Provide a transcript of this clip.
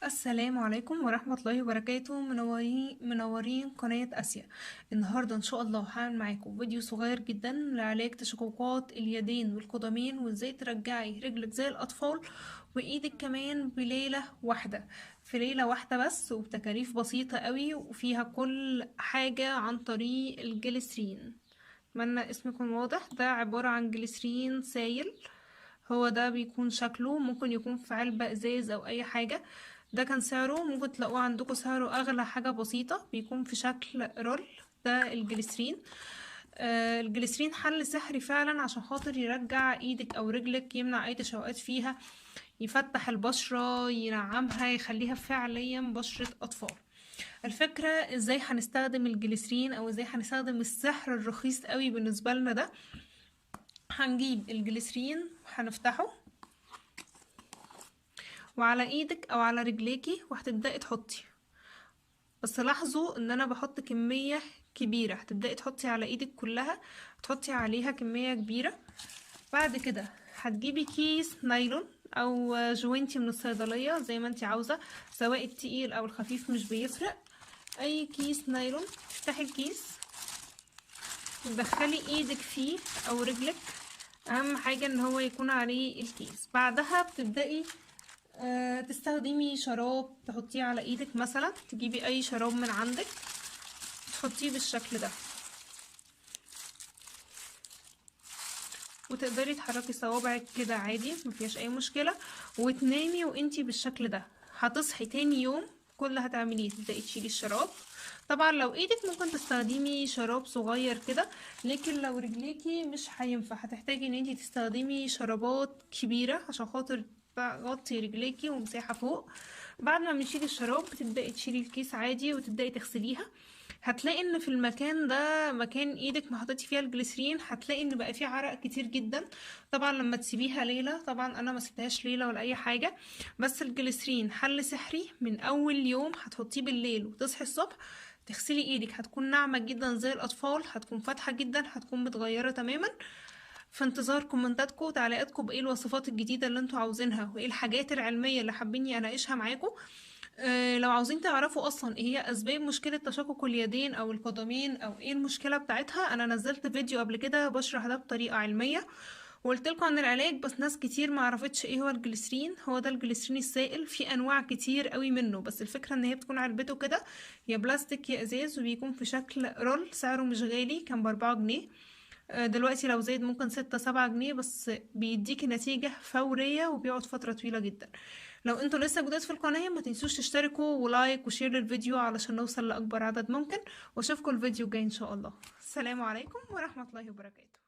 السلام عليكم ورحمة الله وبركاته. منورين منورين قناة آسيا. النهاردة إن شاء الله هعمل معاكم فيديو صغير جدا لعلاج تشققات اليدين والقدمين، وإزاي ترجعي رجلك زي الأطفال وإيدك كمان بليلة واحدة، في ليلة واحدة بس، وبتكاليف بسيطة قوي، وفيها كل حاجة عن طريق الجليسرين. أتمنى اسمكم واضح. ده عبارة عن جليسرين سايل. هو ده بيكون شكله، ممكن يكون في علبة ازاز او اي حاجة. ده كان سعره، ممكن تلاقوه عندكم سعره اغلى حاجة بسيطة، بيكون في شكل رول. ده الجليسرين. الجليسرين حل سحري فعلا عشان خاطر يرجع ايدك او رجلك، يمنع اي تشوهات فيها، يفتح البشرة، ينعمها، يخليها فعليا بشرة اطفال. الفكرة ازاي هنستخدم الجليسرين، او ازاي هنستخدم السحر الرخيص قوي بالنسبة لنا ده. هنجيب الجليسرين وهنفتحه، وعلى ايدك او على رجليكي وهتبدأي تحطي. بس لاحظوا ان انا بحط كمية كبيرة، هتبدأي تحطي على ايدك كلها، تحطي عليها كمية كبيرة. بعد كده هتجيبي كيس نايلون او جوانتي من الصيدلية زي ما انتي عاوزة، سواء التقيل او الخفيف مش بيفرق. اي كيس نايلون، تفتحي الكيس وتدخلي ايدك فيه او رجلك. اهم حاجة ان هو يكون عليه الكيس. بعدها بتبدأي تستخدمي شراب تحطيه على ايدك، مثلا تجيبي اي شراب من عندك تحطيه بالشكل ده، وتقدري تحركي صوابعك كده عادي، مفيهاش اي مشكلة، وتنامي وانتي بالشكل ده. هتصحي تاني يوم كل اللي هتعمليه تبدأي تشيلي الشراب. طبعا لو ايدك ممكن تستخدمي شراب صغير كده، لكن لو رجليكي مش هينفع، هتحتاجي ان انتي تستخدمي شرابات كبيرة عشان خاطر تغطي رجليكي ومساحة فوق. بعد ما بنشيل الشراب بتبدأي تشيلي الكيس عادي وتبدأي تغسليها. هتلاقي ان في المكان ده، مكان ايدك ما حطيتي فيها الجليسرين، هتلاقي ان بقى فيه عرق كتير جدا. طبعا لما تسيبيها ليلة، طبعا انا ما سبتهاش ليلة ولا اي حاجة، بس الجليسرين حل سحري. من اول يوم هتحطيه بالليل وتصحي الصبح تغسلي ايدك، هتكون ناعمة جدا زي الاطفال، هتكون فاتحة جدا، هتكون متغيرة تماما. في انتظار كومنتاتكم وتعليقاتكم بايه الوصفات الجديدة اللي انتوا عاوزينها، وايه الحاجات العلمية اللي حابيني اناقشها معاكم. لو عاوزين تعرفوا اصلا ايه هي اسباب مشكلة تشقق اليدين او القدمين، او ايه المشكلة بتاعتها، انا نزلت فيديو قبل كده بشرح ده بطريقة علمية، وقلت لكم عن العلاج. بس ناس كتير ما عرفتش ايه هو الجليسرين. هو ده الجليسرين السائل، في انواع كتير قوي منه، بس الفكرة ان هي بتكون علبته كده، يا بلاستيك يا ازاز، وبيكون في شكل رول. سعره مش غالي، كان ب4 جنيه. دلوقتي لو زايد ممكن 6 7 جنيه، بس بيديكي نتيجة فورية وبيقعد فترة طويلة جدا. لو انتوا لسه جداد في القناة ما تنسوش تشتركوا ولايك وشير للفيديو علشان نوصل لأكبر عدد ممكن، واشوفكم الفيديو الجاي ان شاء الله. السلام عليكم ورحمة الله وبركاته.